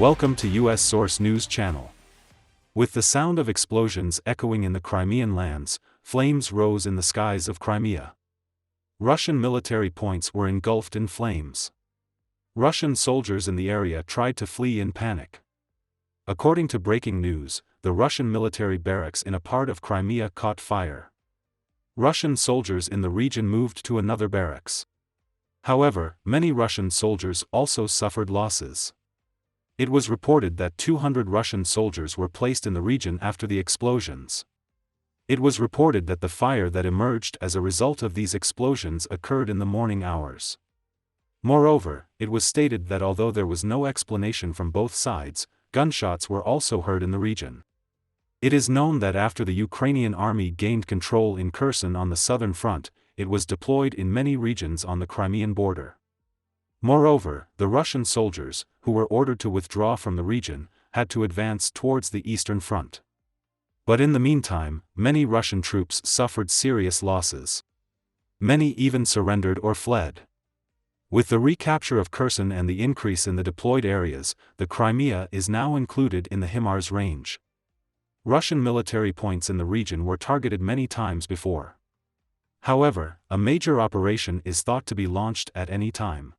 Welcome to US Source News Channel. With the sound of explosions echoing in the Crimean lands, flames rose in the skies of Crimea. Russian military points were engulfed in flames. Russian soldiers in the area tried to flee in panic. According to breaking news, the Russian military barracks in a part of Crimea caught fire. Russian soldiers in the region moved to another barracks. However, many Russian soldiers also suffered losses. It was reported that 200 Russian soldiers were placed in the region after the explosions. It was reported that the fire that emerged as a result of these explosions occurred in the morning hours. Moreover, it was stated that although there was no explanation from both sides, gunshots were also heard in the region. It is known that after the Ukrainian army gained control in Kherson on the southern front, it was deployed in many regions on the Crimean border. Moreover, the Russian soldiers, who were ordered to withdraw from the region, had to advance towards the eastern front. But in the meantime, many Russian troops suffered serious losses. Many even surrendered or fled. With the recapture of Kherson and the increase in the deployed areas, the Crimea is now included in the HIMARS range. Russian military points in the region were targeted many times before. However, a major operation is thought to be launched at any time.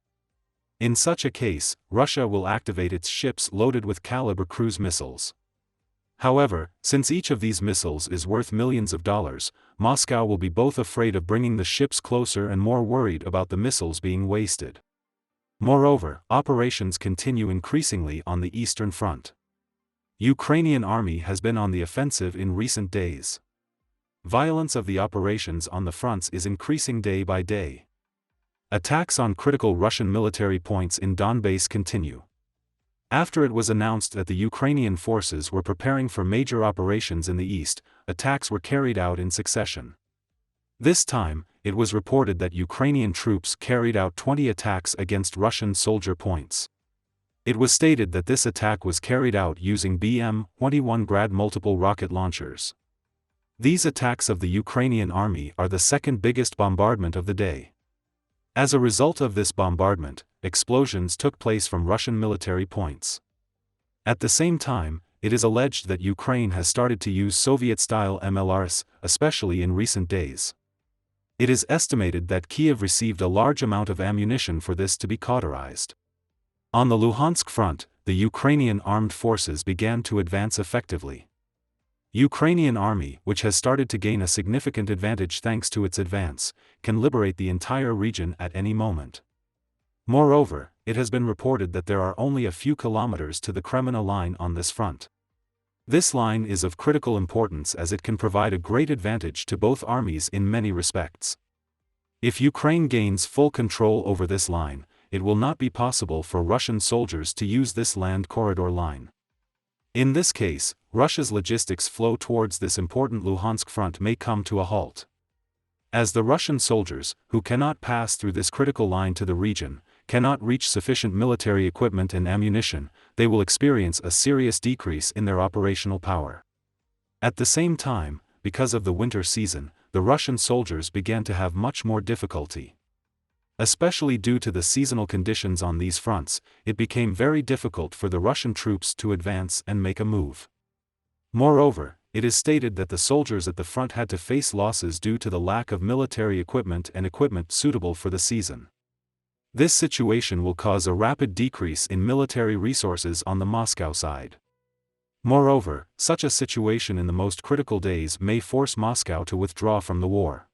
In such a case, Russia will activate its ships loaded with caliber cruise missiles. However, since each of these missiles is worth millions of dollars, Moscow will be both afraid of bringing the ships closer and more worried about the missiles being wasted. Moreover, operations continue increasingly on the eastern front. Ukrainian army has been on the offensive in recent days. Violence of the operations on the fronts is increasing day by day. Attacks on critical Russian military points in Donbass continue. After it was announced that the Ukrainian forces were preparing for major operations in the east, attacks were carried out in succession. This time, it was reported that Ukrainian troops carried out 20 attacks against Russian soldier points. It was stated that this attack was carried out using BM-21 Grad multiple rocket launchers. These attacks of the Ukrainian army are the second biggest bombardment of the day. As a result of this bombardment, explosions took place from Russian military points. At the same time, it is alleged that Ukraine has started to use Soviet-style MLRS, especially in recent days. It is estimated that Kiev received a large amount of ammunition for this to be cauterized. On the Luhansk front, the Ukrainian armed forces began to advance effectively. Ukrainian army, which has started to gain a significant advantage thanks to its advance, can liberate the entire region at any moment. Moreover, it has been reported that there are only a few kilometers to the Crimea line on this front. This line is of critical importance as it can provide a great advantage to both armies in many respects. If Ukraine gains full control over this line, it will not be possible for Russian soldiers to use this land corridor line. In this case, Russia's logistics flow towards this important Luhansk front may come to a halt. As the Russian soldiers, who cannot pass through this critical line to the region, cannot reach sufficient military equipment and ammunition, they will experience a serious decrease in their operational power. At the same time, because of the winter season, the Russian soldiers began to have much more difficulty. Especially due to the seasonal conditions on these fronts, it became very difficult for the Russian troops to advance and make a move. Moreover, it is stated that the soldiers at the front had to face losses due to the lack of military equipment and equipment suitable for the season. This situation will cause a rapid decrease in military resources on the Moscow side. Moreover, such a situation in the most critical days may force Moscow to withdraw from the war.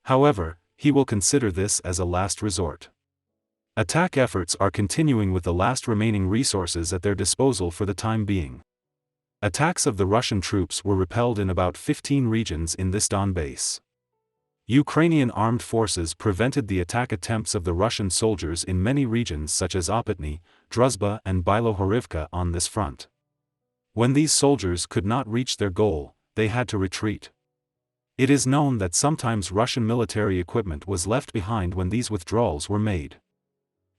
However, he will consider this as a last resort. Attack efforts are continuing with the last remaining resources at their disposal for the time being. Attacks of the Russian troops were repelled in about 15 regions in this Donbass. Ukrainian armed forces prevented the attack attempts of the Russian soldiers in many regions such as Opatny, Druzhba and Bilohorivka on this front. When these soldiers could not reach their goal, they had to retreat. It is known that sometimes Russian military equipment was left behind when these withdrawals were made.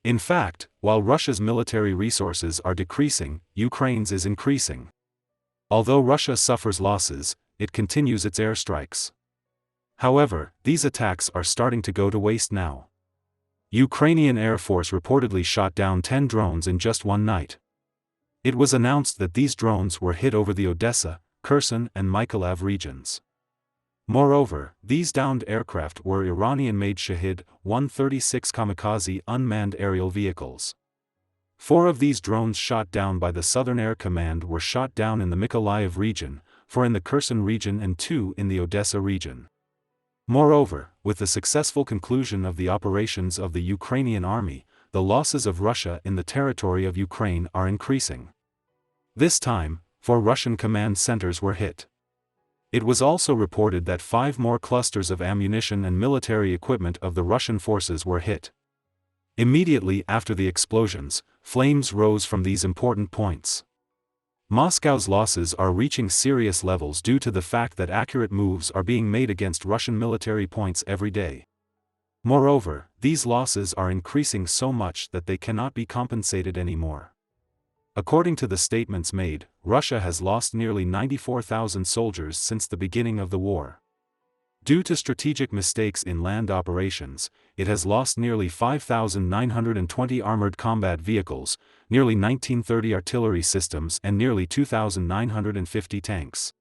In fact, while Russia's military resources are decreasing, Ukraine's is increasing. Although Russia suffers losses, it continues its airstrikes. However, these attacks are starting to go to waste now. Ukrainian Air Force reportedly shot down 10 drones in just one night. It was announced that these drones were hit over the Odessa, Kherson and Mykolaiv regions. Moreover, these downed aircraft were Iranian-made Shahid-136 kamikaze unmanned aerial vehicles. 4 of these drones shot down by the Southern Air Command were shot down in the Mykolaiv region, 4 in the Kherson region and 2 in the Odessa region. Moreover, with the successful conclusion of the operations of the Ukrainian army, the losses of Russia in the territory of Ukraine are increasing. This time, 4 Russian command centers were hit. It was also reported that 5 more clusters of ammunition and military equipment of the Russian forces were hit. Immediately after the explosions, flames rose from these important points. Moscow's losses are reaching serious levels due to the fact that accurate moves are being made against Russian military points every day. Moreover, these losses are increasing so much that they cannot be compensated anymore. According to the statements made, Russia has lost nearly 94,000 soldiers since the beginning of the war. Due to strategic mistakes in land operations, it has lost nearly 5,920 armored combat vehicles, nearly 1930 artillery systems and nearly 2,950 tanks.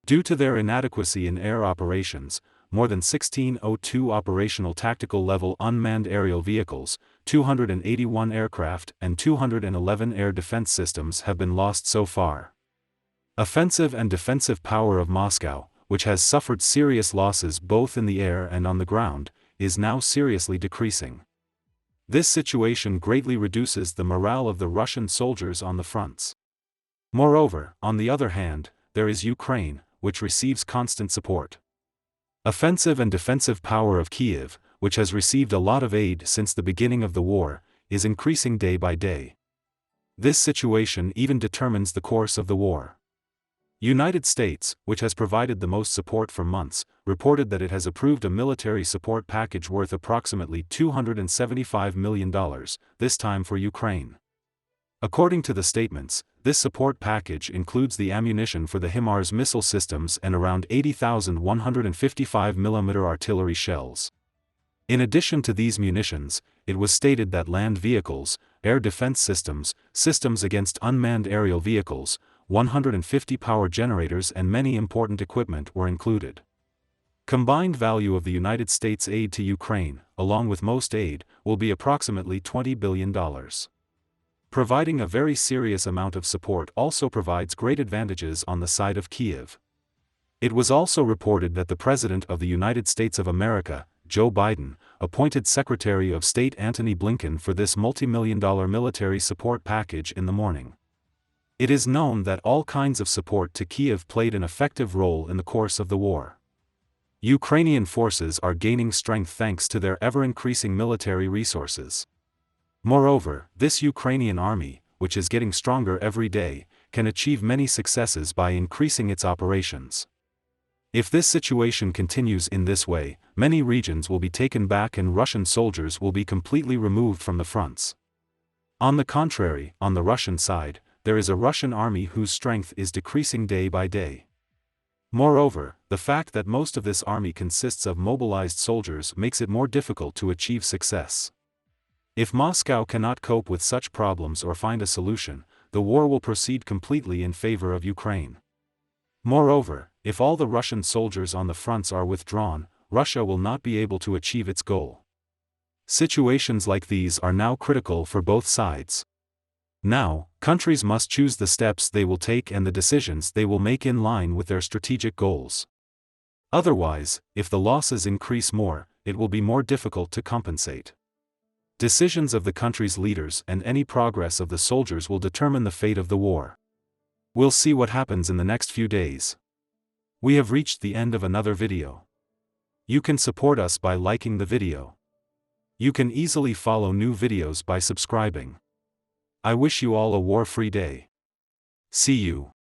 Due to their inadequacy in air operations, more than 1602 operational tactical level unmanned aerial vehicles, 281 aircraft and 211 air defense systems have been lost so far. Offensive and defensive power of Moscow, which has suffered serious losses both in the air and on the ground, is now seriously decreasing. This situation greatly reduces the morale of the Russian soldiers on the fronts. Moreover, on the other hand, there is Ukraine, which receives constant support. Offensive and defensive power of Kiev, which has received a lot of aid since the beginning of the war, is increasing day by day. This situation even determines the course of the war. United States, which has provided the most support for months, reported that it has approved a military support package worth approximately $275 million, this time for Ukraine. According to the statements, this support package includes the ammunition for the HIMARS missile systems and around 80,000 155mm artillery shells. In addition to these munitions, it was stated that land vehicles, air defense systems, systems against unmanned aerial vehicles, 150 power generators and many important equipment were included. Combined value of the United States aid to Ukraine, along with most aid, will be approximately $20 billion. Providing a very serious amount of support also provides great advantages on the side of Kiev. It was also reported that the President of the United States of America, Joe Biden, appointed Secretary of State Antony Blinken for this multi-million-dollar military support package in the morning. It is known that all kinds of support to Kiev played an effective role in the course of the war. Ukrainian forces are gaining strength thanks to their ever-increasing military resources. Moreover, this Ukrainian army, which is getting stronger every day, can achieve many successes by increasing its operations. If this situation continues in this way, many regions will be taken back and Russian soldiers will be completely removed from the fronts. On the contrary, on the Russian side, there is a Russian army whose strength is decreasing day by day. Moreover, the fact that most of this army consists of mobilized soldiers makes it more difficult to achieve success. If Moscow cannot cope with such problems or find a solution, the war will proceed completely in favor of Ukraine. Moreover, if all the Russian soldiers on the fronts are withdrawn, Russia will not be able to achieve its goal. Situations like these are now critical for both sides. Now, countries must choose the steps they will take and the decisions they will make in line with their strategic goals. Otherwise, if the losses increase more, it will be more difficult to compensate. Decisions of the country's leaders and any progress of the soldiers will determine the fate of the war. We'll see what happens in the next few days. We have reached the end of another video. You can support us by liking the video. You can easily follow new videos by subscribing. I wish you all a war-free day. See you.